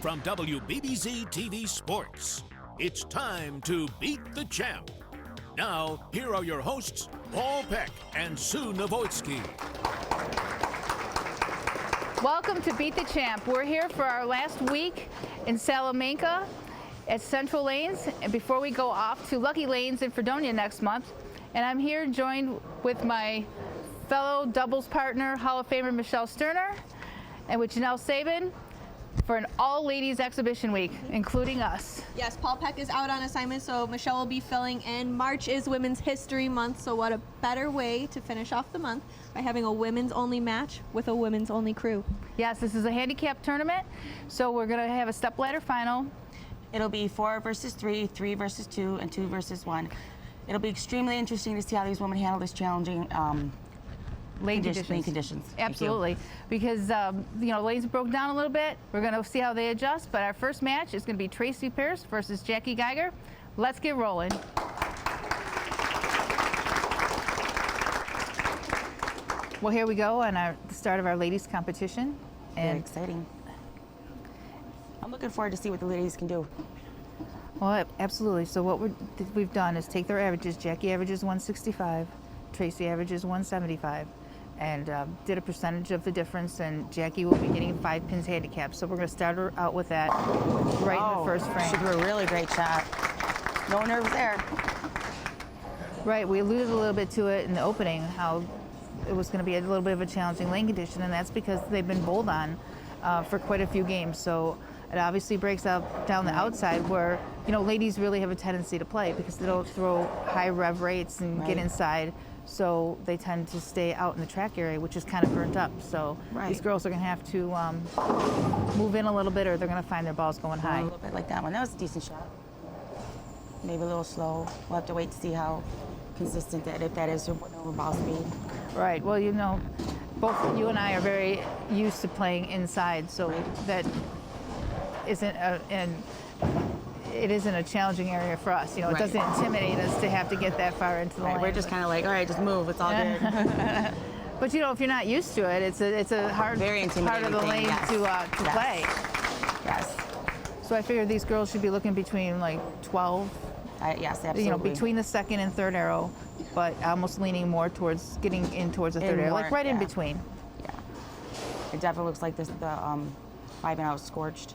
from WBBZ-TV Sports. It's time to beat the champ. Now, here are your hosts, Paul Peck and Sue Novoitsky. Welcome to Beat the Champ. We're here for our last week in Salamanca at Central Lanes, and before we go off to Lucky Lanes in Fredonia next month. And I'm here joined with my fellow doubles partner, Hall of Famer Michelle Sterner, and with Janelle Sabin for an all-ladies exhibition week, including us. Yes, Paul Peck is out on assignment, so Michelle will be filling in. March is Women's History Month, so what a better way to finish off the month by having a women's-only match with a women's-only crew. Yes, this is a handicap tournament, so we're going to have a stepladder final. It'll be 4 versus 3, 3 versus 2, and 2 versus 1. It'll be extremely interesting to see how these women handle this challenging lane conditions. Absolutely, because lanes broke down a little bit. We're going to see how they adjust, but our first match is going to be Tracy Pierce versus Jackie Geiger. Let's get rolling. Well, here we go on the start of our ladies competition. Very exciting. I'm looking forward to see what the ladies can do. Well, absolutely. So what we've done is take their averages. Jackie averages 165, Tracy averages 175, and did a percentage of the difference, and Jackie will be getting 5 pins handicap. So we're going to start her out with that right in the first frame. Should be a really great shot. No nerves there. Right, we alluded a little bit to it in the opening, how it was going to be a little bit of a challenging lane condition, and that's because they've been bowled on for quite a few games. So it obviously breaks up down the outside where, ladies really have a tendency to play because they don't throw high rev rates and get inside. So they tend to stay out in the track area, which is kind of burnt up. So these girls are going to have to move in a little bit, or they're going to find their balls going high. A little bit like that one. That was a decent shot. Maybe a little slow. We'll have to wait to see how consistent if that is over ball speed. Right. Well, both you and I are very used to playing inside, so that isn't it isn't a challenging area for us. It doesn't intimidate us to have to get that far into the lane. We're just kind of like, all right, just move. It's all good. But if you're not used to it, it's a hard part of the lane to play. Yes. So I figured these girls should be looking between like 12. Yes, absolutely. Between the second and third arrow, but almost leaning more towards getting in towards the third arrow, like right in between. Yeah. It definitely looks like the 5-and-out scorched,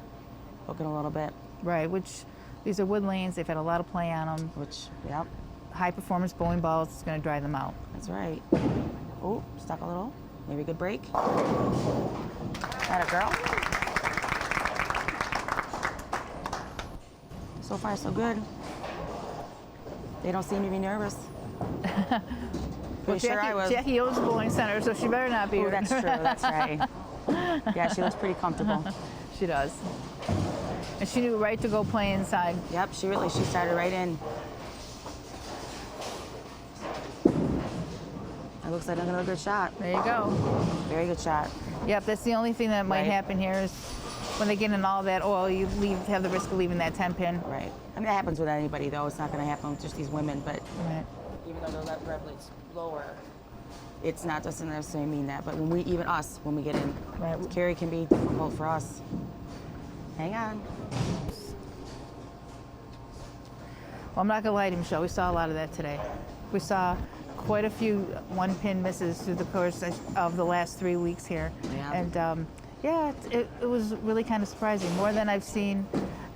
looking a little bit. Right, which these are wood lanes. They've had a lot of play on them. Yep. High performance bowling balls is going to dry them out. That's right. Oh, stuck a little. Maybe a good break. That a girl. So far, so good. They don't seem to be nervous. Well, sure I was. Jackie owns the bowling center, so she better not be. Oh, that's true. That's right. Yeah, she looks pretty comfortable. She does. And she knew right to go play inside. Yep, she started right in. That looks like another good shot. There you go. Very good shot. Yep, that's the only thing that might happen here is when they get in all that oil, you have the risk of leaving that 10 pin. Right. I mean, that happens with anybody, though. It's not going to happen with just these women, but even though the rev rate's lower, it's not doesn't necessarily mean that. But when we get in, carry can be difficult for us. Hang on. Well, I'm not going to lie to you, Michelle. We saw a lot of that today. We saw quite a few one-pin misses through the course of the last 3 weeks here. Yeah. And, it was really kind of surprising. More than I've seen.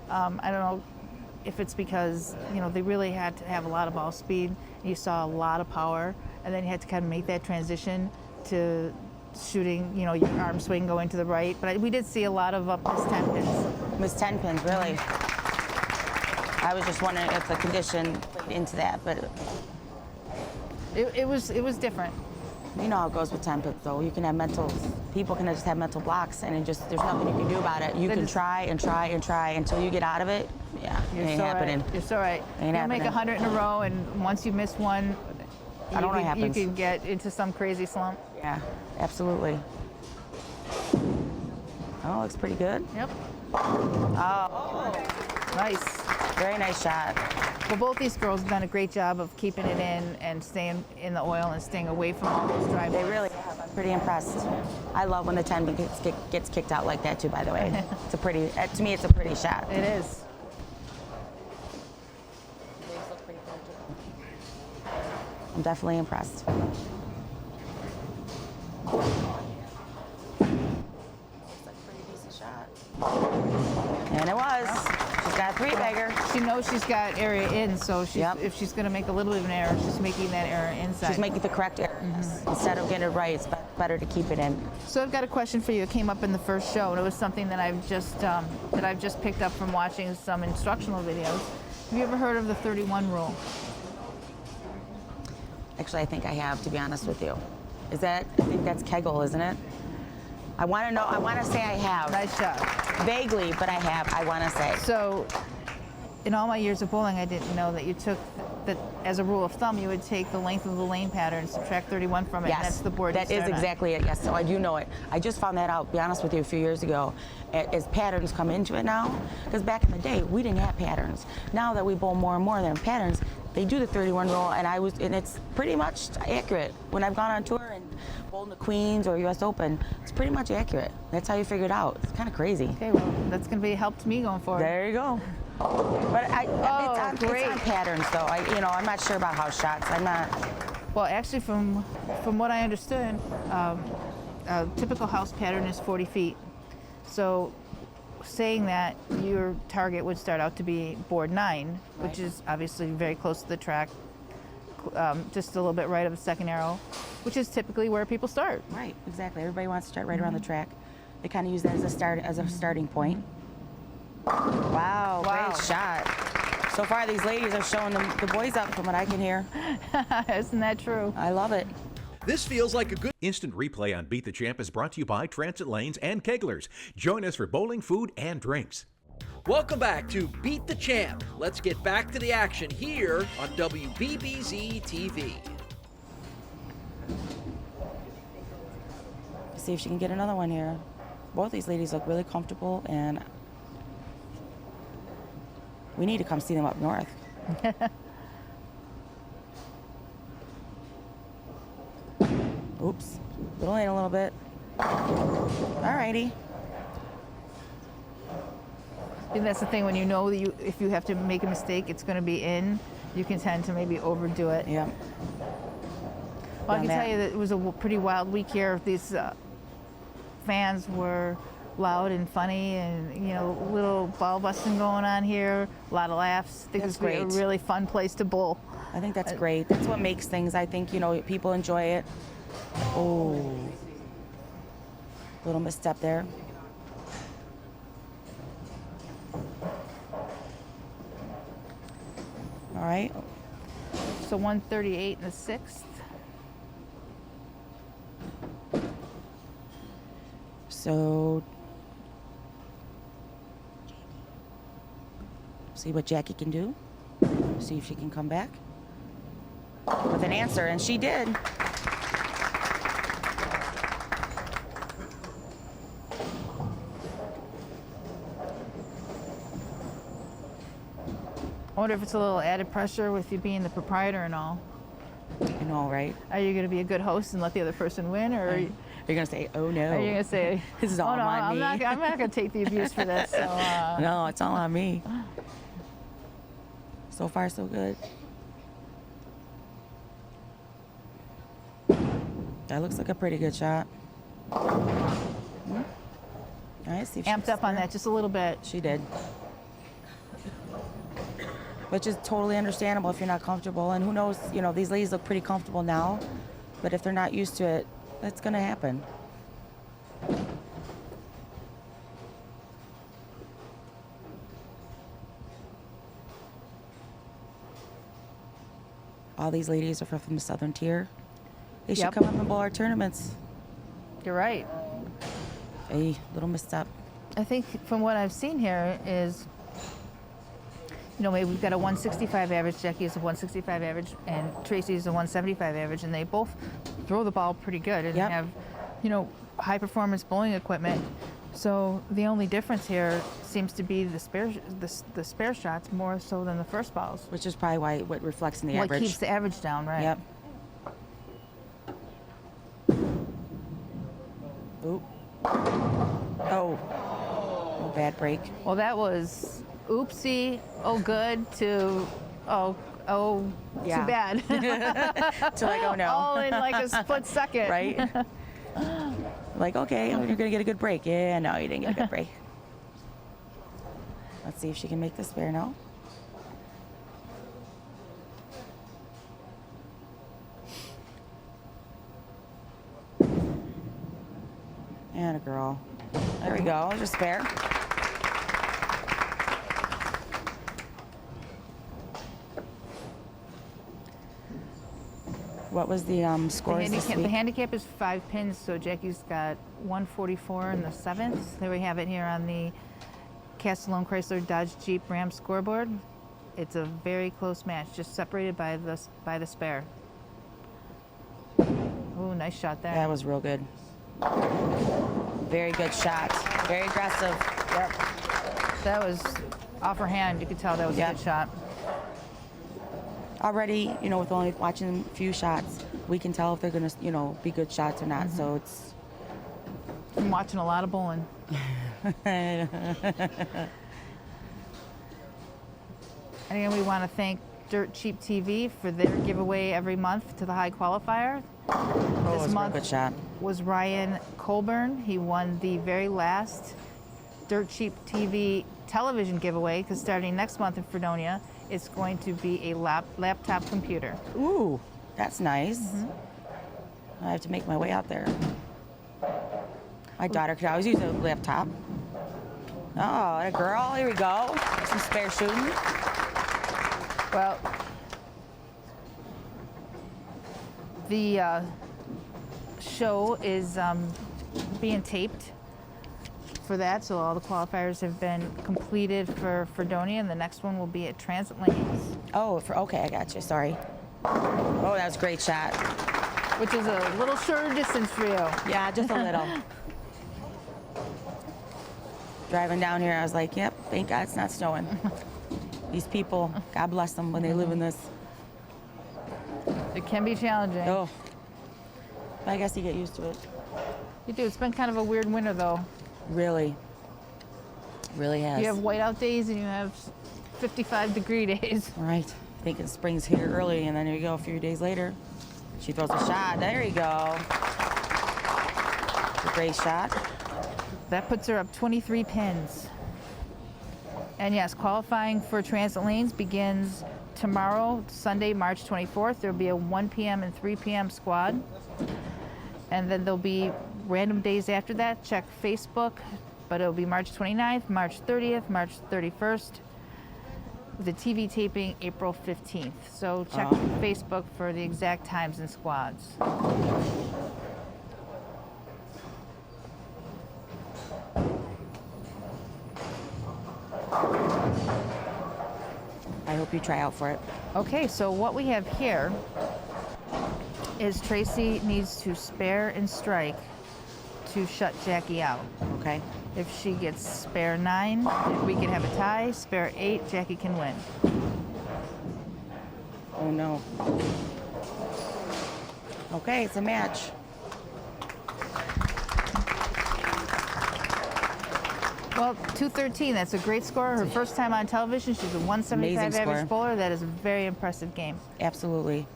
I don't know if it's because, they really had to have a lot of ball speed. You saw a lot of power, and then you had to kind of make that transition to shooting, your arm swing going to the right. But we did see a lot of missed 10 pins. Missed 10 pins, really. I was just wondering if the condition played into that, but it was different. You know how it goes with 10 pins, though. You can have people can just have mental blocks, and there's nothing you can do about it. You can try and try and try until you get out of it. Yeah, it ain't happening. You're so right. You'll make 100 in a row, and once you miss one, I don't know what happens. You can get into some crazy slump. Yeah, absolutely. Oh, looks pretty good. Yep. Oh. Nice. Very nice shot. Well, both these girls have done a great job of keeping it in and staying in the oil and staying away from all those dry balls. They really have. Pretty impressed. I love when the 10 gets kicked out like that too, by the way. It's a pretty, to me, it's a pretty shot. It is. I'm definitely impressed. And it was. She's got a three-bagger. She knows she's got area in, so she's, if she's going to make a little bit of an error, she's making that error inside. She's making the correct error. Instead of getting it right, it's better to keep it in. So I've got a question for you. It came up in the first show, and it was something that I've just picked up from watching some instructional videos. Have you ever heard of the 31 rule? Actually, I think I have, to be honest with you. I think that's Kegel, isn't it? I want to say I have. Nice shot. Vaguely, but I have, I want to say. So, in all my years of bowling, I didn't know that you took, that as a rule of thumb, you would take the length of the lane pattern, subtract 31 from it, Yes, and that's the board. that is exactly it, yes, so I do know it. I just found that out, to be honest with you, a few years ago, as patterns come into it now, because back in the day, we didn't have patterns. Now that we bowl more and more than patterns, they do the 31 rule, and it's pretty much accurate. When I've gone on tour and bowled in the Queens or US Open, it's pretty much accurate. That's how you figure it out. It's kind of crazy. Okay, well, that's going to be helped me going forward. There you go. But it's on patterns, though. I'm not sure about house shots. I'm not. Well, actually, from what I understood, a typical house pattern is 40 feet. So, saying that, your target would start out to be board 9, which is obviously very close to the track, just a little bit right of the second arrow, which is typically where people start. Right, exactly. Everybody wants to start right around the track. They kind of use that as a starting point. Wow, great shot. So far, these ladies are showing the boys up from what I can hear. Isn't that true? I love it. This feels like a good instant replay on Beat the Champ is brought to you by Transit Lanes and Keglers. Join us for bowling, food, and drinks. Welcome back to Beat the Champ. Let's get back to the action here on WBBZ-TV. See if she can get another one here. Both these ladies look really comfortable, and we need to come see them up north. Oops, little in a little bit. All righty. I think that's the thing, when you know that if you have to make a mistake, it's going to be in, you can tend to maybe overdo it. Yeah. Well, I can tell you that it was a pretty wild week here. These fans were loud and funny, and little ball busting going on here, a lot of laughs. I think it's a really fun place to bowl. I think that's great. That's what makes things, I think, people enjoy it. Oh, little misstep there. All right. So 138 in the 6th. So, see what Jackie can do. See if she can come back with an answer, and she did. I wonder if it's a little added pressure with you being the proprietor and all. I know, right? Are you going to be a good host and let the other person win, or are you going to say, "Oh no"? Are you going to say, "This is all on me"? I'm not going to take the abuse for this. So, no, it's all on me. So far, so good. That looks like a pretty good shot. All right, see if she amped up on that just a little bit. She did. Which is totally understandable if you're not comfortable. And who knows, these ladies look pretty comfortable now, but if they're not used to it, that's going to happen. All these ladies are from the Southern Tier. They should come up and bowl our tournaments. You're right. A little misstep. I think from what I've seen here is, maybe we've got a 165 average, Jackie is a 165 average, and Tracy's a 175 average, and they both throw the ball pretty good and have, high performance bowling equipment. So the only difference here seems to be the spare shots more so than the first balls. Which is probably what reflects in the average. What keeps the average down, right? Yep. Oop. Oh. Oh, bad break. Well, that was oopsie, oh good, to oh Yeah. too bad. To like, oh no. All in like a split second. Right? Like, okay, you're gonna get a good break. Yeah, no, you didn't get a good break. Let's see if she can make the spare now. And a girl. There we go, there's your spare. What was the scores this week? The handicap is 5 pins, so Jackie's got 144 in the 7th. There we have it here on the Castellone Chrysler Dodge Jeep Ram scoreboard. It's a very close match, just separated by the spare. Ooh, nice shot there. That was real good. Very good shot. Very aggressive. Yep. That was off her hand. You could tell that was a good shot. Already, you know, with only watching a few shots, we can tell if they're going to, you know, be good shots or not. So it's... I'm watching a lot of bowling. And again, we want to thank Dirt Cheap TV for their giveaway every month to the high qualifier. Oh, This month good shot. was Ryan Colburn. He won the very last Dirt Cheap TV television giveaway, because starting next month in Fredonia, it's going to be a laptop computer. Ooh, that's nice. I have to make my way out there. My daughter could always use a laptop. Oh, a girl, here we go. Some spare shooting. Well, the show is being taped for that, so all the qualifiers have been completed for Fredonia, and the next one will be at Transit Lanes. Oh, okay, I got you. Sorry. Oh, that was a great shot. Which is a little shorter distance for you. Yeah, just a little. Driving down here, I was like, yep, thank God it's not snowing. These people, God bless them when they live in this. It can be challenging. Oh, I guess you get used to it. You do. It's been kind of a weird winter, though. Really has. You have whiteout days and you have 55-degree days. Right. Thinking spring's here early, and then here you go a few days later. She throws a shot. There you go. A great shot. That puts her up 23 pins. And yes, qualifying for Transit Lanes begins tomorrow, Sunday, March 24th. There'll be a 1 p.m. and 3 p.m. squad. And then there'll be random days after that. Check Facebook, but it'll be March 29th, March 30th, March 31st. The TV taping April 15th. So check Facebook for the exact times and squads. I hope you try out for it. Okay, so what we have here is Tracy needs to spare and strike to shut Jackie out. Okay. If she gets spare 9, we can have a tie. Spare 8, Jackie can win. Oh no. Okay, it's a match. Well, 213, that's a great score. Her first time on television, she's a 175 Amazing average score. bowler. That is a very impressive game. Absolutely.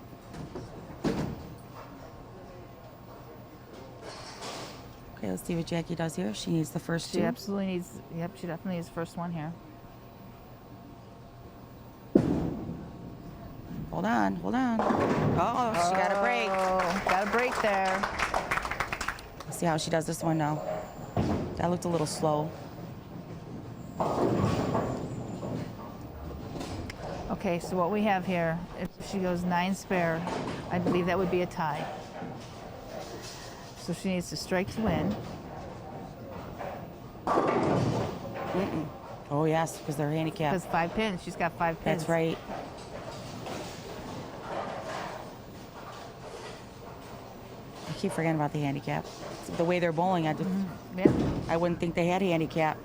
Okay, let's see what Jackie does here. She needs the first She two. absolutely needs, yep, she definitely needs the first one here. Hold on, hold on. Oh, she got a break. Oh, got a break there. Let's see how she does this one now. That looked a little slow. Okay, so what we have here, if she goes 9 spare, I believe that would be a tie. So she needs to strike to win. Oh yes, because they're handicapped. Because 5 pins, she's got 5 pins. That's right. I keep forgetting about the handicap. The way they're bowling, I just, Yeah. I wouldn't think they had a handicap.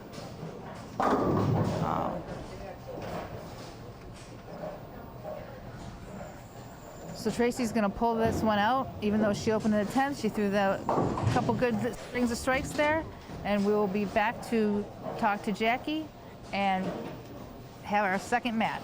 So Tracy's going to pull this one out. Even though she opened in the 10th, she threw the couple good strings of strikes there. And we will be back to talk to Jackie and have our second match.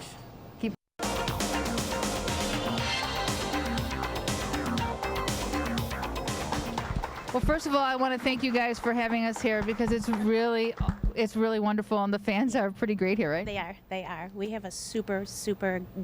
Well, first of all, I want to thank you guys for having us here because it's really wonderful, and the fans are pretty great here, right? They are. We have a super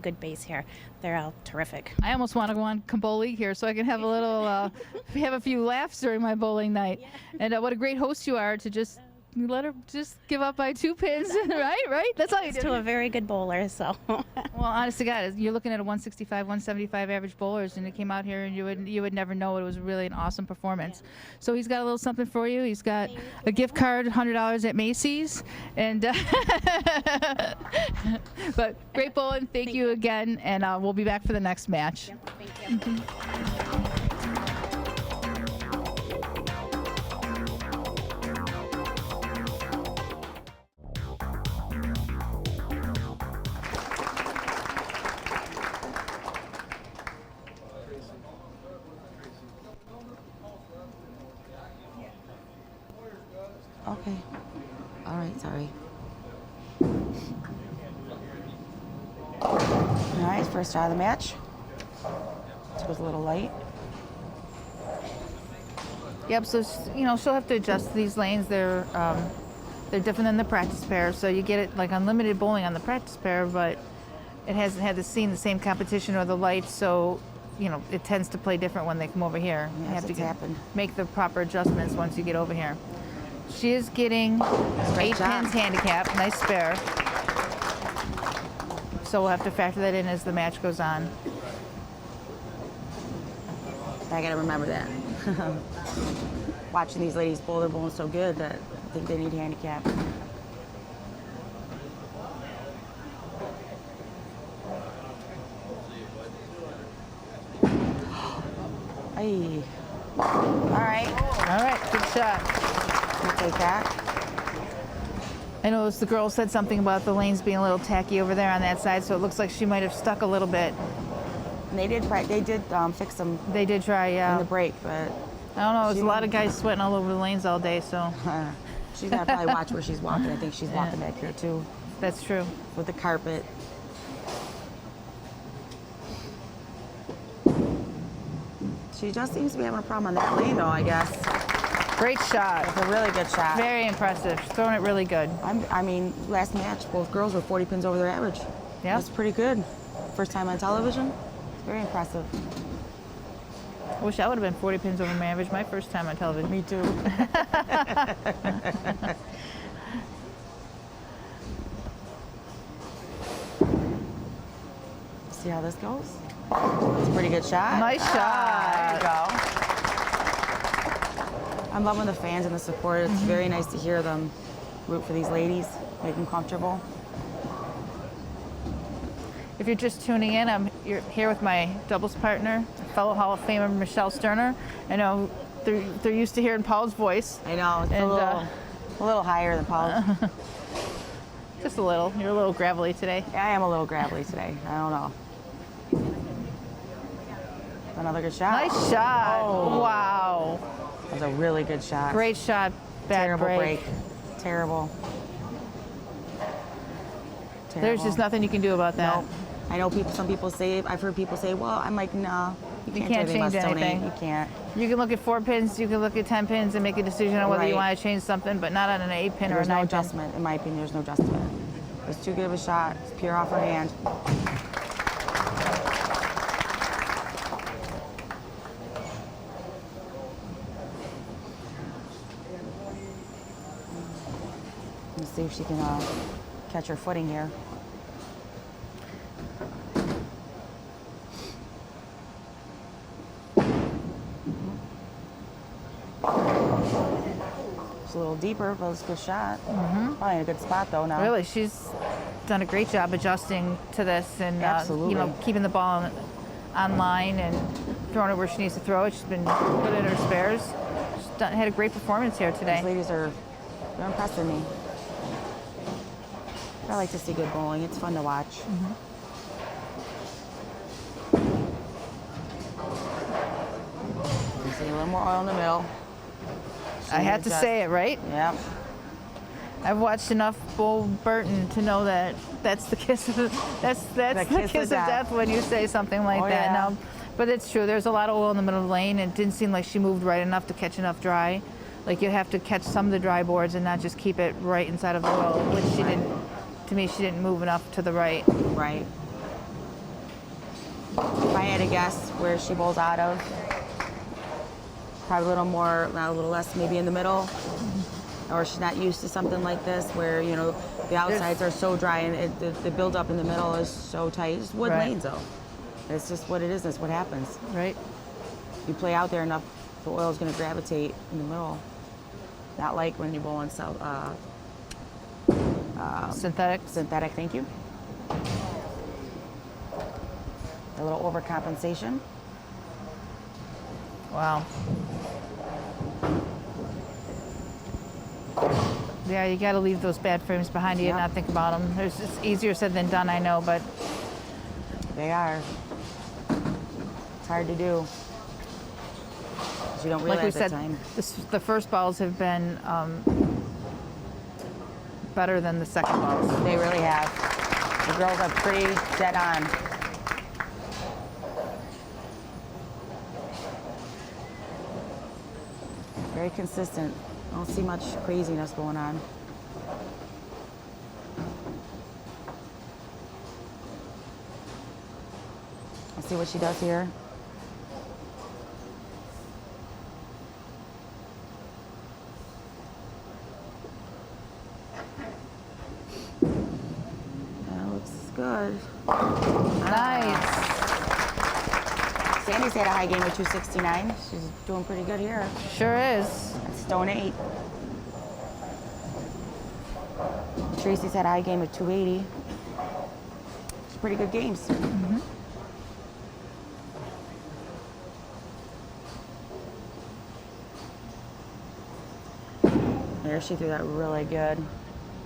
good base here. They're all terrific. I almost want to go on League here so I can have a little, have a few laughs during my bowling night. Yeah. And what a great host you are to just let her just give up by 2 pins, right? That's all you do. To a very good bowler, so. Well, honest to God, you're looking at a 165, 175 average bowlers, and it came out here, and you would never know it was really an awesome performance. Yeah. So he's got a little something for you. He's got a gift card, $100 at Macy's, and but great bowling. Thank you again, and we'll be back for the next match. Yeah, thank you. Okay. All right, sorry. All right, first shot of the match. This was a little light. Yep, so she'll have to adjust these lanes. They're different than the practice pair, so you get it like unlimited bowling on the practice pair, but it hasn't had the same competition or the lights, so it tends to play different when they come over here. Yes, you have to happened. Make the proper adjustments once you get over here. She is getting 8 pins handicap, nice spare. So we'll have to factor that in as the match goes on. I gotta remember that. Watching these ladies bowl, they're bowling so good that I think they need handicap. Hey. All right, good shot. We'll take that. I noticed the girl said something about the lanes being a little tacky over there on that side, so it looks like she might have stuck a little bit. And they did fix them. They did try, yeah. In the break, but I don't know. There's a lot of guys sweating all over the lanes all day, so. She's gotta probably watch where she's walking. I think she's walking back here too. That's true. With the carpet. She just seems to be having a problem on that lane, though, I guess. Great shot. It's a really good shot. Very impressive. She's throwing it really good. I mean, last match, both girls were 40 pins over their average. Yeah. That's pretty good. First time on television. Very impressive. I wish I would have been 40 pins over my average my first time on television. Me too. See how this goes? It's a pretty good shot. Nice shot. There you go. I'm loving the fans and the support. It's very nice to hear them root for these ladies, make them comfortable. If you're just tuning in, you're here with my doubles partner, fellow Hall of Famer Michelle Sterner. I know they're used to hearing Paul's voice. I know, it's a little higher than Paul's. Just a little. You're a little gravelly today. Yeah, I am a little gravelly today. I don't know. Another good shot. Nice shot. Oh. Wow. That was a really good shot. Great shot. Bad Terrible break. Terrible. There's just nothing you can do about that. Nope. I know some people say, I've heard people say, well, I'm like, no, you can't change anything. You can't. You can look at 4 pins, you can look at 10 pins and make a decision on whether you want to change something, but not on an 8 pin or a 9 pin. There's no adjustment, in my opinion, there's no adjustment. It's too good of a shot. It's pure off her hand. Let's see if she can catch her footing here. It's a little deeper, but it's a good shot. Probably in a good spot though now. Really, she's done a great job adjusting to this and keeping the ball on line and throwing it where she needs to throw it. She's been good in her spares. She's had a great performance here today. These ladies they're impressing me. I like to see good bowling. It's fun to watch. See a little more oil in the middle. I had to say it, right? Yep. I've watched enough Bull Burton to know that that's the kiss of that's the kiss of death when you say something like that. Yeah. Now, but it's true. There's a lot of oil in the middle of the lane. It didn't seem like she moved right enough to catch enough dry. Like you have to catch some of the dry boards and not just keep it right inside of the oil, which she didn't. To me, she didn't move enough to the right. Right. If I had to guess where she bowls out of, probably a little more, not a little less, maybe in the middle. Or she's not used to something like this where, you know, the outsides are so dry and the build up in the middle is so tight. It's wood lanes though. It's just what it is, it's what happens. Right. You play out there enough, the oil's gonna gravitate in the middle. Not like when you bowl on Synthetic. synthetic, thank you. A little overcompensation. Wow. Yeah, you got to leave those bad frames behind you and not think about them. It's easier said than done, I know, but They are. It's hard to do. 'Cause you don't realize like we said, the time. the first balls have been better than the second balls. They really have. The girls are pretty dead on. Very consistent. I don't see much craziness going on. Let's see what she does here. That looks good. Nice. Sandy's had a high game of 269. She's doing pretty good here. Sure is. That's stone 8. Tracy's had a high game of 280. It's pretty good games. There, she threw that really good.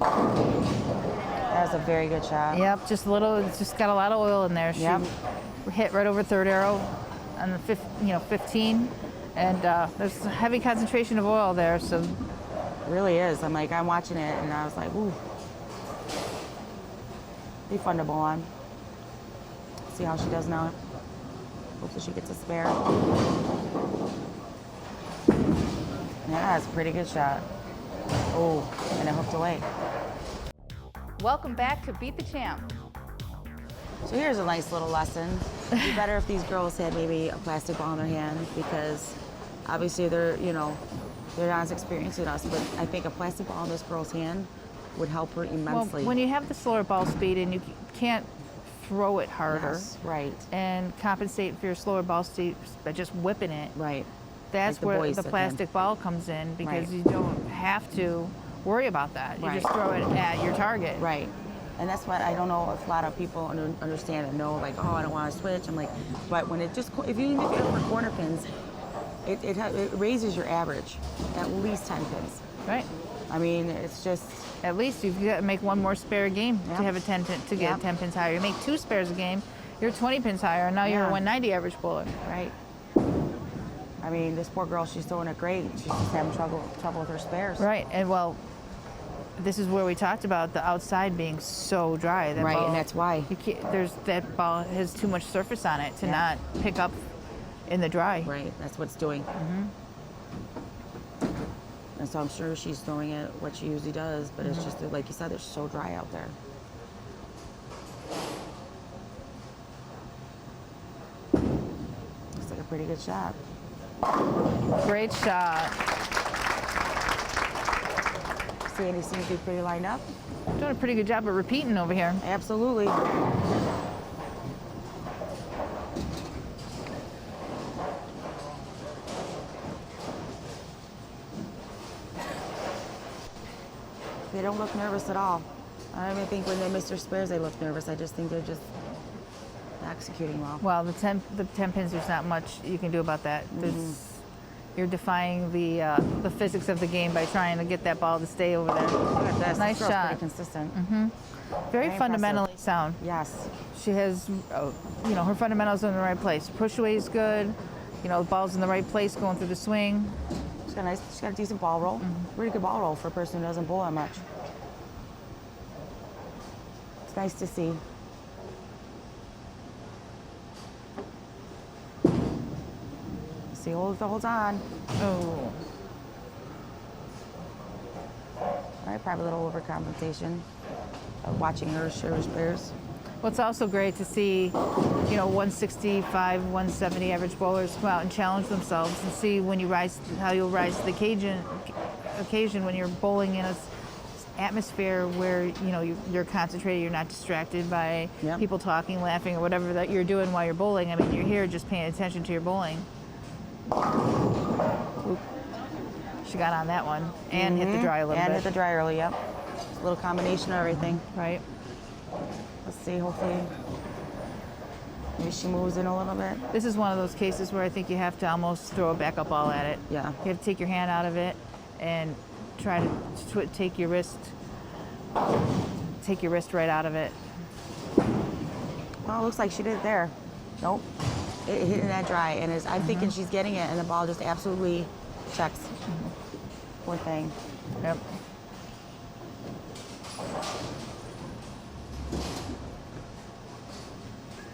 That was a very good shot. Yep, just a little. It's just got a lot of oil in there. She Yep. hit right over third arrow on the 15, and there's a heavy concentration of oil there. So It really is. I'm watching it, and I was like, ooh. Be fun to bowl on. See how she does now. Hopefully she gets a spare. Yeah, that's a pretty good shot. Oh, and it hooked away. welcome back to Beat the Champ. So here's a nice little lesson. It'd be better if these girls had maybe a plastic ball in their hand because obviously they're not as experienced as us, but I think a plastic ball in this girl's hand would help her immensely. Well, when you have the slower ball speed and you can't throw it harder, Yes, right, and compensate for your slower ball speed by just whipping it, right. that's Like the where boys the that plastic ball comes in because Right. you don't have to worry about that. You Right. just throw it at your target. Right. And that's what I don't know if a lot of people understand and know, like, oh, I don't want to switch. I'm like, but when it just, if you look for corner pins, it raises your average at least 10 pins. Right. I mean, it's just, At least you've got to make one more spare a game Yep. to have a 10 pin, to get Yep. 10 pins higher. You make 2 spares a game, you're 20 pins higher, and now you're a Yeah. 190 average bowler. right. I mean, this poor girl, she's throwing it great. She's just having trouble with her spares. Right. And well, this is where we talked about the outside being so dry. That Right, ball, and that's why. you can't, that ball has too much surface on it to Yeah. not pick up in the dry. Right, that's what it's doing. And so I'm sure she's throwing it what she usually does, but it's just, like you said, they're so dry out there. Looks like a pretty good shot. Great shot. Sandy seems to be pretty lined up. Doing a pretty good job of repeating over here. Absolutely. They don't look nervous at all. I don't even think when they miss their spares they look nervous. I just think they're just executing well. Well, the 10 pins, there's not much you can do about that. You're defying the physics of the game by trying to get that ball to stay over there. Look at this. Nice This girl's shot. pretty consistent. Very Very fundamentally impressive. sound. Yes. She has, her fundamentals are in the right place. Push away is good. You know, the ball's in the right place, going through the swing. She's got a decent ball roll. Really good ball roll for a person who doesn't bowl that much. It's nice to see. See, holds on. Oh. All right, probably a little overcompensation. Watching her pairs. Well, it's also great to see, you know, 165, 170 average bowlers come out and challenge themselves and see when you rise, how you'll rise to the occasion when you're bowling in a atmosphere where, you know, you're concentrated, you're not distracted by people talking, laughing, or whatever that you're doing while you're bowling. I mean, you're here just paying attention to your bowling. Oop. She got on that one and hit the dry a little bit. And hit the dry early, yep. Just a little combination of everything. Right. Let's see, hopefully, maybe she moves in a little bit. This is one of those cases where I think you have to almost throw a backup ball at it. Yeah. You have to take your hand out of it and try to take your wrist right out of it. Well, it looks like she did it there. Nope. It hit in that dry, and I'm thinking she's getting it, and the ball just absolutely checks. Poor thing. Yep.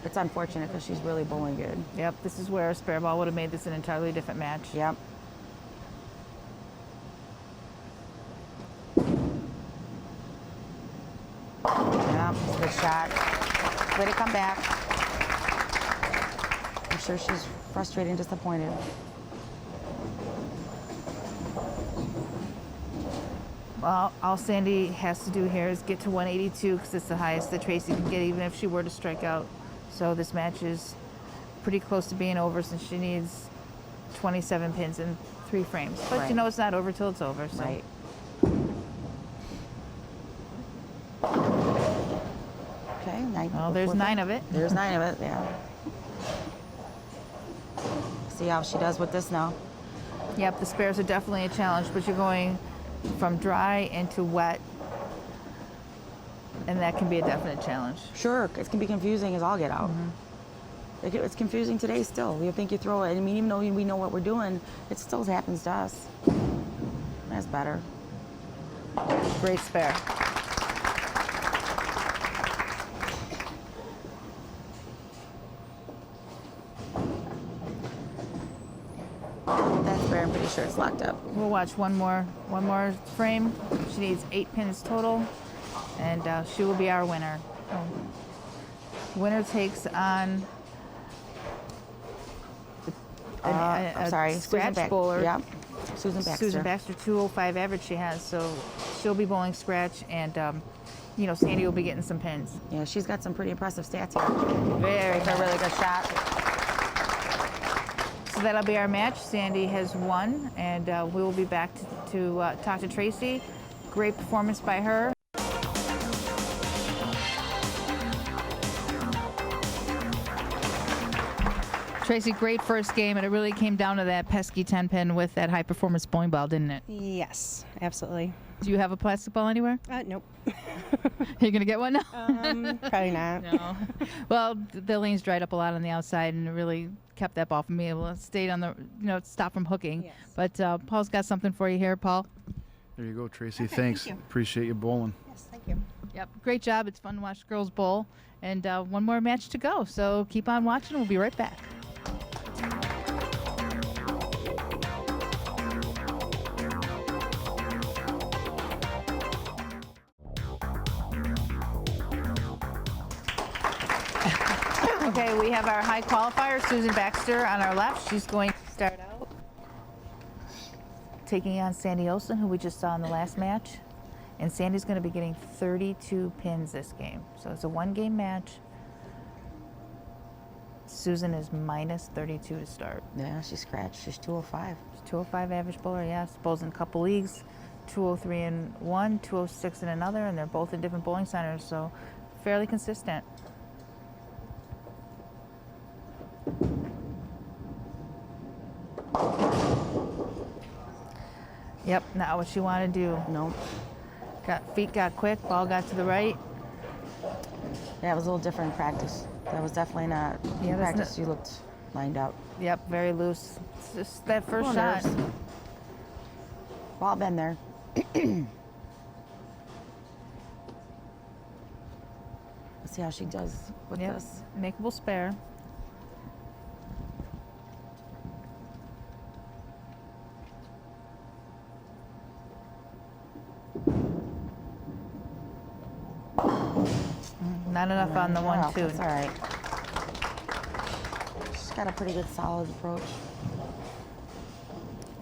It's unfortunate because she's really bowling good. Yep, this is where a spare ball would have made this an entirely different match. Yep. Yeah, good shot. Way to come back. I'm sure she's frustrated and disappointed. Well, all Sandy has to do here is get to 182 because it's the highest that Tracy can get even if she were to strike out. So this match is pretty close to being over since she needs 27 pins in 3 frames. But you know it's not over till it's over. So. Right. Okay, 9. Well, there's 9 of it. There's 9 of it, yeah. See how she does with this now. Yep, the spares are definitely a challenge, but you're going from dry into wet, and that can be a definite challenge. Sure, it can be confusing as all get out. It's confusing today still. You think you throw it, I mean, even though we know what we're doing, it still happens to us. That's better. Great spare. That's fair. I'm pretty sure it's locked up. We'll watch one more frame. She needs 8 pins total, and she will be our winner. Winner takes on a scratch bowler. Yep. Susan Baxter. 205 average she has, so she'll be bowling scratch, and you know, Sandy will be getting some pins. Yeah, she's got some pretty impressive stats here. Very a really good shot. So that'll be our match. Sandy has won, and we will be back to talk to Tracy. Great performance by her. Tracy, great first game, and it really came down to that pesky 10-pin with that high-performance bowling ball, didn't it? Yes, absolutely. Do you have a plastic ball anywhere? Nope. You're going to get one now? Probably not. No. Well, the lanes dried up a lot on the outside, and it really kept that ball from being able to stay on the, stop from hooking. Yes. But Paul's got something for you here, Paul. There you go, Tracy. Okay, Thanks. thank you. Appreciate you bowling. Yes, thank you. Yep, great job. It's fun to watch girls bowl. And one more match to go, so keep on watching. We'll be right back. Okay, we have our high qualifier, Susan Baxter, on our left. She's going to start out taking on Sandy Olson, who we just saw in the last match. And Sandy's going to be getting 32 pins this game. So it's a one-game match. Susan is minus 32 to start. Yeah, she scratched. She's 205. She's 205 average bowler, yes. Bowls in a couple leagues, 203 in one, 206 in another, and they're both in different bowling centers, so fairly consistent. Yep, not what she wanted to do. Nope. Feet got quick, ball got to the right. Yeah, it was a little different in practice. That was definitely not in practice. You looked lined up. Yep, very loose. It's just that first Little shot. nerves. Ball been there. Let's see how she does with Yep, this. makeable spare. Not enough on the 1-2. That's all right. She's got a pretty good solid approach.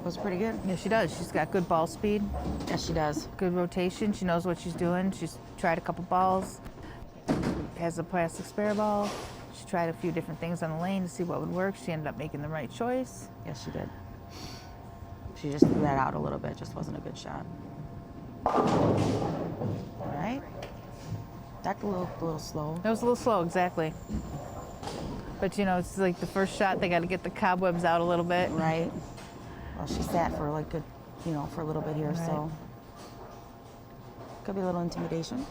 Was pretty good. Yeah, she does. She's got good ball speed, Yes, she does. good rotation. She knows what she's doing. She's tried a couple balls. Has a plastic spare ball. She tried a few different things on the lane to see what would work. She ended up making the right choice. Yes, she did. She just threw that out a little bit. Just wasn't a good shot. All right. That's a little slow. It was a little slow, exactly. But you know, it's like the first shot, they got to get the cobwebs out a little bit. Right. Well, she sat for like good, for a little bit here, Right. so could be a little intimidation.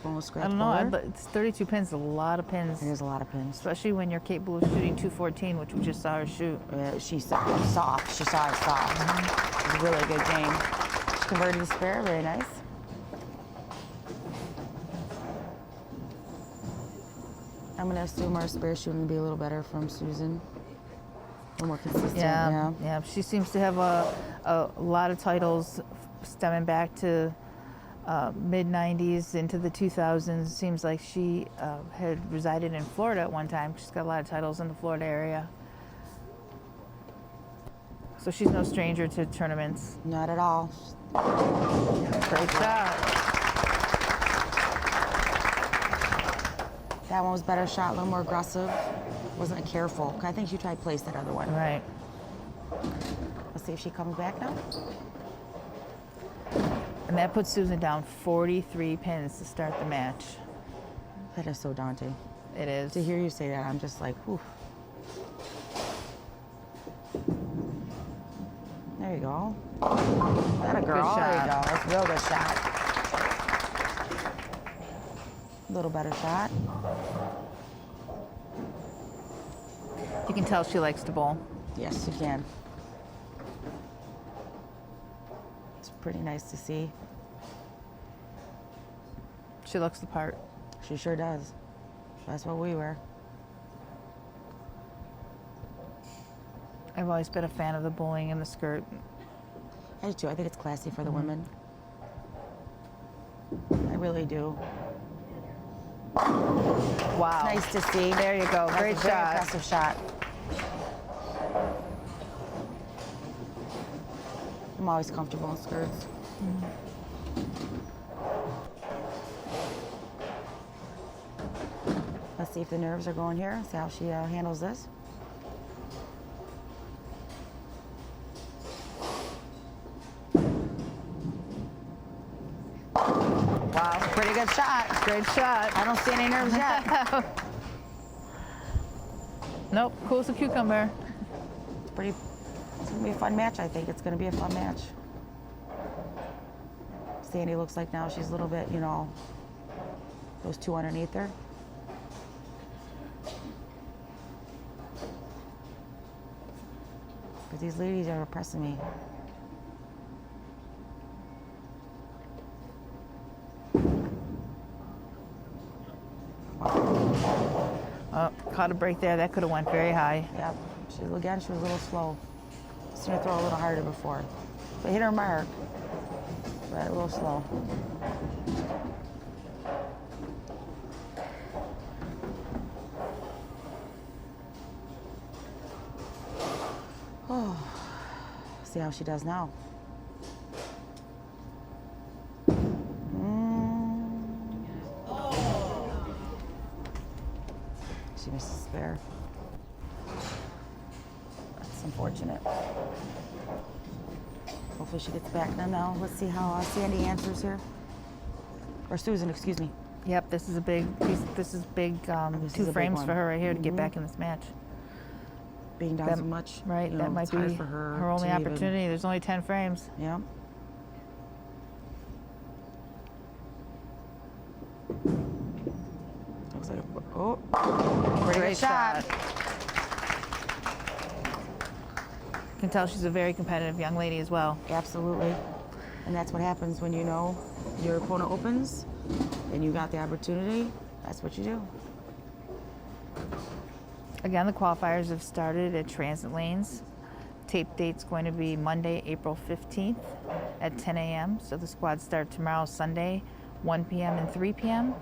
Almost scratch I don't know. puller. It's 32 pins, a lot of pins. There's a lot of pins. Especially when you're capable of shooting 214, which we just saw her shoot. She saw it soft. She saw it soft. It was a really good game. She converted the spare. Very nice. I'm going to assume our spare shooting will be a little better from Susan. A little more consistent. Yeah. She seems to have a lot of titles stemming back to mid-90s into the 2000s. Seems like she had resided in Florida at one time. She's got a lot of titles in the Florida area. So she's no stranger to tournaments. Not at all. Great shot. That one was better shot, a little more aggressive. Wasn't careful. I think she tried to place that other one. Right. Let's see if she comes back now. And that puts Susan down 43 pins to start the match. That is so daunting. It is. To hear you say that, I'm just like, whew. There you go. That a girl. Good There you shot. go. That's a real good shot. A little better shot. You can tell she likes to bowl. Yes, you can. It's pretty nice to see. She looks the part. She sure does. That's what we were. I've always been a fan of the bowling and the skirt. I do too. I think it's classy for the women. I really do. Wow. Nice to see. There you go. That's Great a very shot. impressive shot. I'm always comfortable in skirts. Let's see if the nerves are going here. See how she handles this. Wow, pretty good shot. Great shot. I don't see any nerves yet. Nope. Cool as a cucumber. It's gonna be a fun match, I think. It's gonna be a fun match. Sandy looks like now she's a little bit, those two underneath her. But these ladies are impressing me. Oh, caught a break there. That could have went very high. Yep. She was a little slow. She's gonna throw a little harder before. But hit her mark. But a little slow. Oh. See how she does now. She missed a spare. That's unfortunate. Hopefully she gets back now. Let's see how Sandy answers here. Or Susan, excuse me. Yep, this is a big piece. This is big. This is a Two big frames one. for her right here to get back in this match. Being down That- so much. Right, that might it's be hard for her only to even- opportunity. There's only 10 frames. Yeah. Looks like pretty Great good shot. shot. can tell she's a very competitive young lady as well. Absolutely. And that's what happens when you know your opponent opens and you got the opportunity. That's what you do. Again, the qualifiers have started at Transit Lanes. Tape date's going to be Monday, April 15th at 10 a.m. So the squads start tomorrow, Sunday, 1 p.m. and 3 p.m.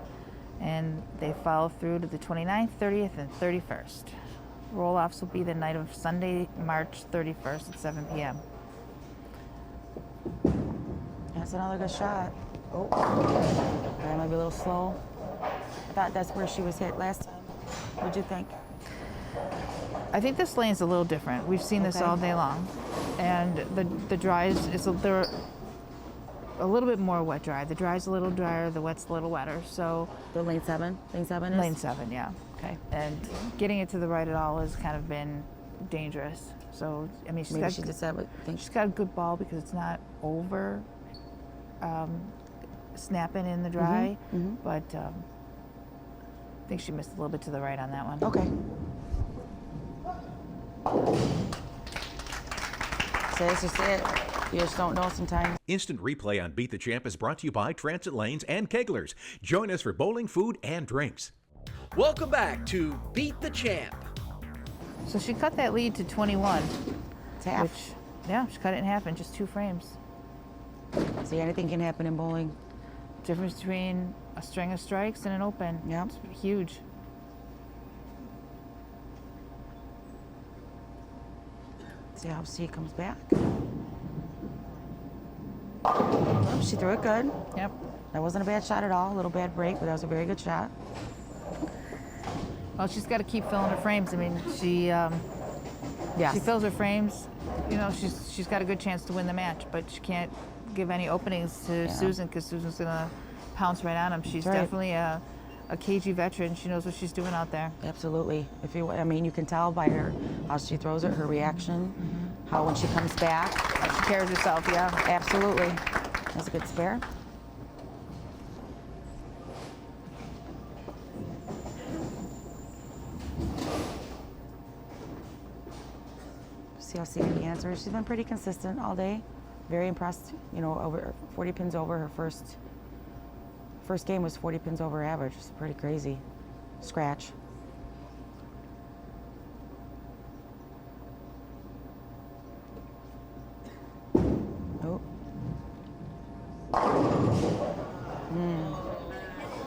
And they follow through to the 29th, 30th, and 31st. Roll-offs will be the night of Sunday, March 31st at 7 p.m. That's another good shot. Oh, that might be a little slow. I thought that's where she was hit last time. What'd you think? I think this lane's a little different. We've seen this all day long. And the dries, they're a little bit more wet dry. The dry's a little drier, the wet's a little wetter. So The lane 7? Lane 7 is? Lane 7, yeah. Okay. And getting it to the right at all has kind of been dangerous. So, I mean, Maybe she just said what think she's got a good ball because it's not over snapping in the dry. But I think she missed a little bit to the right on that one. Okay. So that's just it. You just don't know sometimes. Instant replay on Beat the Champ is brought to you by Transit Lanes and Keglers. Join us for bowling, food, and drinks. Welcome back to Beat the Champ. So she cut that lead to 21. It's half. Which, yeah, she cut it in half in just 2 frames. See, anything can happen in bowling. Difference between a string of strikes and an open. Yep. It's huge. See how she comes back. Oh, she threw it good. Yep. That wasn't a bad shot at all. A little bad break, but that was a very good shot. Well, she's got to keep filling her frames. I mean, she fills her frames. You know, she's got a good chance to win the match, but she can't give any openings to Susan because Susan's gonna pounce right on him. She's definitely a cagey veteran. She knows what she's doing out there. Absolutely. I mean, you can tell by her how she throws it, her reaction, how when she comes back, She carries herself, yeah. absolutely. That's a good spare. See how Sadie answers. She's been pretty consistent all day. Very impressed. You know, over 40 pins over her first game was 40 pins over average. It's pretty crazy. Scratch. Oh.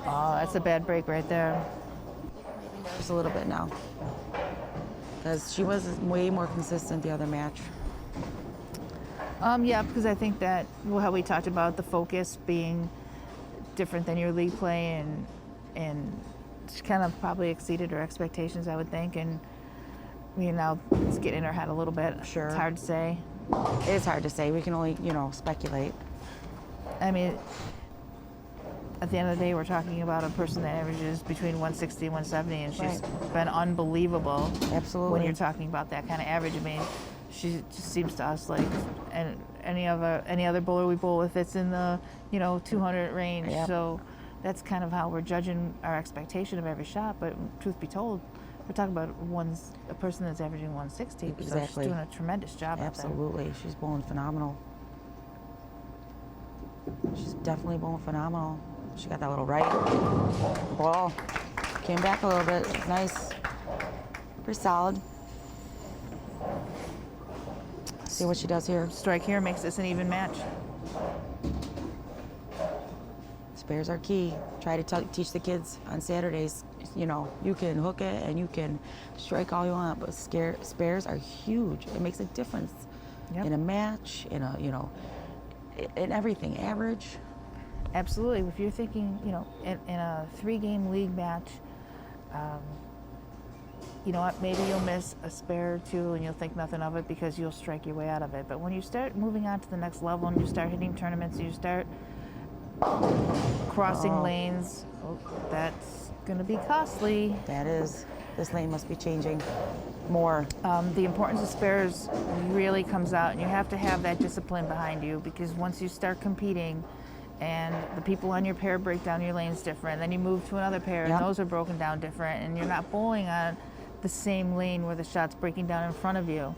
Oh, that's a bad break right there. Just a little bit now. Because she was way more consistent the other match. Yeah, because I think that how we talked about the focus being different than your league play, and she kind of probably exceeded her expectations, I would think. And now it's getting in her head a little bit. Sure. It's hard to say. It is hard to say. We can only, speculate. I mean, at the end of the day, we're talking about a person that averages between 160 and 170, and she's been unbelievable. Absolutely. When you're talking about that kind of average, I mean, she just seems to us like any other bowler we bowl with that's in the 200 range. Yep. So that's kind of how we're judging our expectation of every shot. But truth be told, we're talking about a person that's averaging 160. Exactly. So she's doing a tremendous job. Absolutely. She's bowling phenomenal. She's definitely bowling phenomenal. She got that little right. Ball came back a little bit. Nice. Pretty solid. See what she does here. Strike here makes this an even match. Spares are key. Try to teach the kids on Saturdays. You can hook it and you can strike all you want, but spares are huge. It makes a difference in a match, in everything. Average. Absolutely. If you're thinking, in a 3-game league match, you know what, maybe you'll miss a spare or two and you'll think nothing of it because you'll strike your way out of it. But when you start moving on to the next level and you start hitting tournaments, you start crossing lanes, that's going to be costly. That is. This lane must be changing more. The importance of spares really comes out, and you have to have that discipline behind you, because once you start competing and the people on your pair break down your lanes different, then you move to another pair and those are broken down different, and you're not bowling on the same lane where the shot's breaking down in front of you.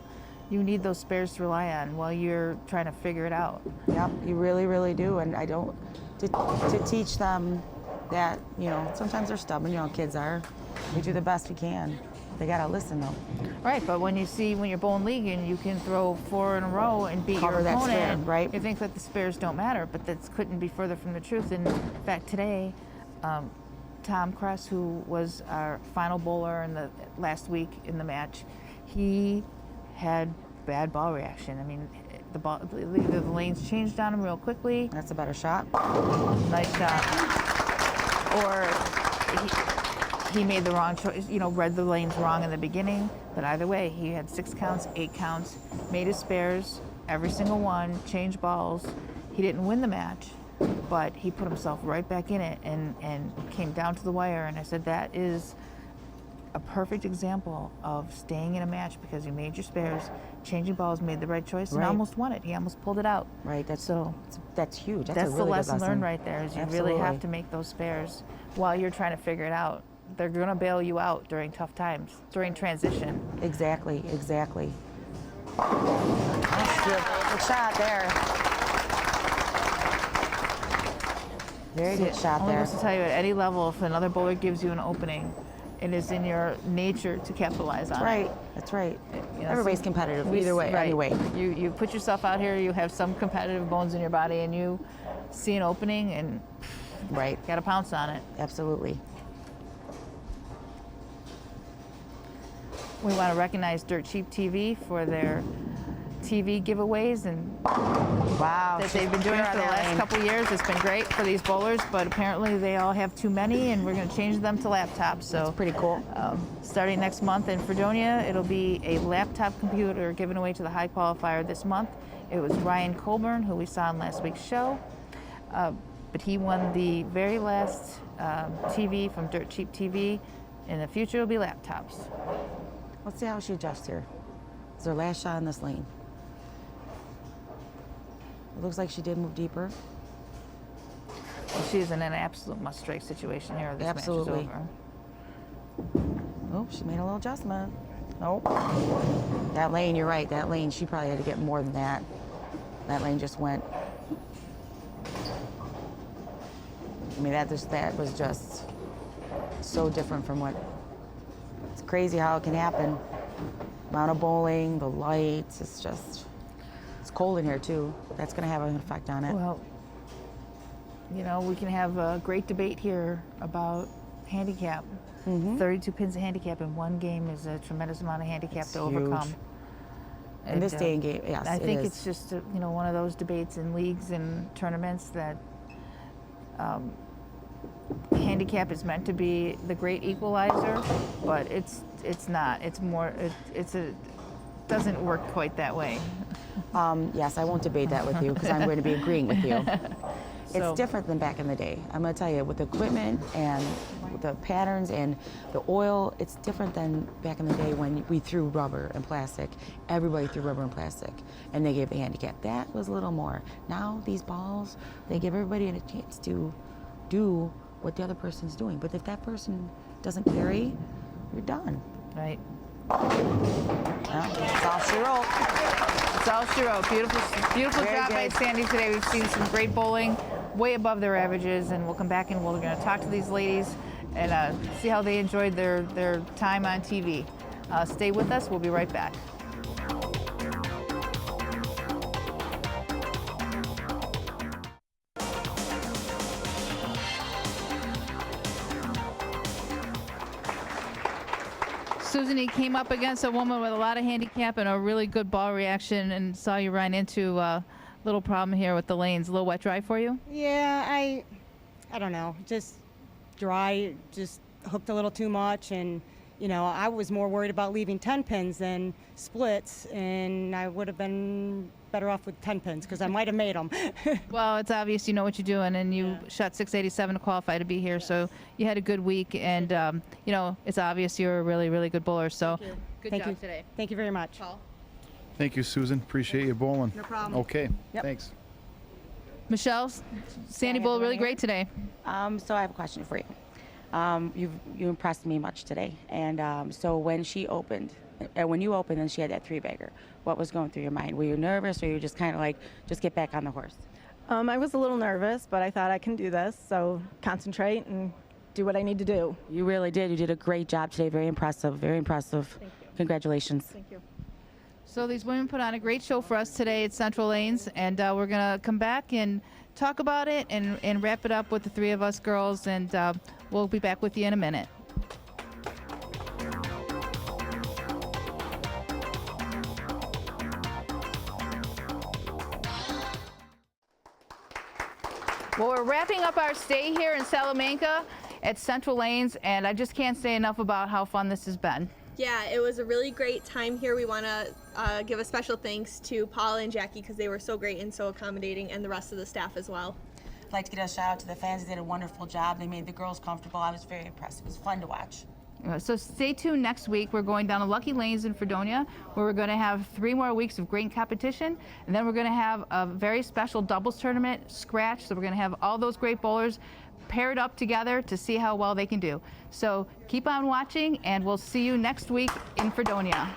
you need those spares to rely on while you're trying to figure it out. Yep, you really, really do. And I don't, to teach them that, you know, sometimes they're stubborn, you know, kids are. We do the best we can. They gotta listen though. Right, but when you're bowling league and you can throw 4 in a row and beat Cover your that opponent, spare, right? you think that the spares don't matter, but that couldn't be further from the truth. And in fact, today, Tom Kress, who was our final bowler in the last week in the match, he had bad ball reaction. I mean, the lanes changed on him real quickly. That's a better shot. Nice shot. Or he made the wrong choice, you know, read the lanes wrong in the beginning. But either way, he had 6 counts, 8 counts, made his spares, every single one, changed balls. He didn't win the match, but he put himself right back in it and came down to the wire. And I said, that is a perfect example of staying in a match because you made your spares, changing balls, made the right choice, and almost won it. He almost pulled it out. Right, that's huge. That's a the really lesson good learned right there, is you really have to make those spares while you're trying to figure it out. They're gonna bail you out during tough times, during transition. Exactly. That's good shot there. Very good shot Only there. wants to tell you, at any level, if another bowler gives you an opening, it is in your nature to capitalize on it. That's right. You know, Everybody's competitive either way, right. anyway. You put yourself out here, you have some competitive bones in your body, and you see an opening and gotta pounce on it. Absolutely. We want to recognize Dirt Cheap TV for their TV giveaways and that they've been doing for the last couple of years. It's been great for these bowlers, but apparently they all have too many, and we're going to change them to laptops. So that's pretty cool. Starting next month in Fredonia, it'll be a laptop computer given away to the high qualifier this month. It was Ryan Colburn, who we saw in last week's show, but he won the very last TV from Dirt Cheap TV. In the future, it'll be laptops. Let's see how she adjusts here. It's her last shot in this lane. It looks like she did move deeper. Well, she's in an absolute must-strike situation here. This Absolutely. match is over. Oh, she made a little adjustment. Nope. That lane, you're right. That lane, she probably had to get more than that. That lane just went. I mean, that was just so different from what. It's crazy how it can happen. Amount of bowling, the lights, it's cold in here too. That's gonna have an effect on it. Well, you know, we can have a great debate here about handicap. 32 pins of handicap in one game is a tremendous amount of handicap to overcome. In this day and game, yes, I think it's just you know, one of those debates in leagues and tournaments that handicap is meant to be the great equalizer, but it's not. It's more. It doesn't work quite that way. Yes, I won't debate that with you because I'm going to be agreeing with you. It's different than back in the day. I'm going to tell you, with the equipment and with the patterns and the oil, it's different than back in the day when we threw rubber and plastic. Everybody threw rubber and plastic, and they gave the handicap. That was a little more. Now these balls, they give everybody a chance to do what the other person's doing. But if that person doesn't carry, you're done. Right. Well, it's all she wrote. It's all she wrote. Beautiful Very job by good. Sandy today. We've seen some great bowling, way above their averages, and we'll come back and we're going to talk to these ladies and see how they enjoyed their time on TV. Stay with us. We'll be right back. Susan, he came up against a woman with a lot of handicap and a really good ball reaction, and saw you run into a little problem here with the lanes. A little wet dry for you? Yeah, I don't know, just dry, just hooked a little too much, and you know, I was more worried about leaving 10 pins than splits, and I would have been better off with 10 pins because I might have made them. Well, it's obvious you know what you're doing, and you shot 687 to qualify to be here, so you had a good week, and you know, it's obvious you're a really, really good bowler, so good Thank job you. today. Thank you very much. Paul? Thank you, Susan. Appreciate you bowling. No problem. Okay. Yep. Thanks. Michelle, Sandy bowled really great today. So I have a question for you. You impressed me much today, and so when she opened, And when you opened and she had that 3-bagger, what was going through your mind? Were you nervous, or you just kind of like, just get back on the horse? I was a little nervous, but I thought I can do this, so concentrate and do what I need to do. You really did. You did a great job today. Very impressive. Very impressive. Thank you. Congratulations. Thank you. So these women put on a great show for us today at Central Lanes, and we're going to come back and talk about it and wrap it up with the three of us girls, and we'll be back with you in a minute. Well, we're wrapping up our stay here in Salamanca at Central Lanes, and I just can't say enough about how fun this has been. Yeah, it was a really great time here. We want to give a special thanks to Paula and Jackie because they were so great and so accommodating, and the rest of the staff as well. I'd like to give a shout out to the fans. They did a wonderful job. They made the girls comfortable. I was very impressed. It was fun to watch. So stay tuned next week. We're going down to Lucky Lanes in Fredonia, where we're going to have 3 more weeks of great competition, and then we're going to have a very special doubles tournament, scratch. So we're going to have all those great bowlers paired up together to see how well they can do. So keep on watching, and we'll see you next week in Fredonia.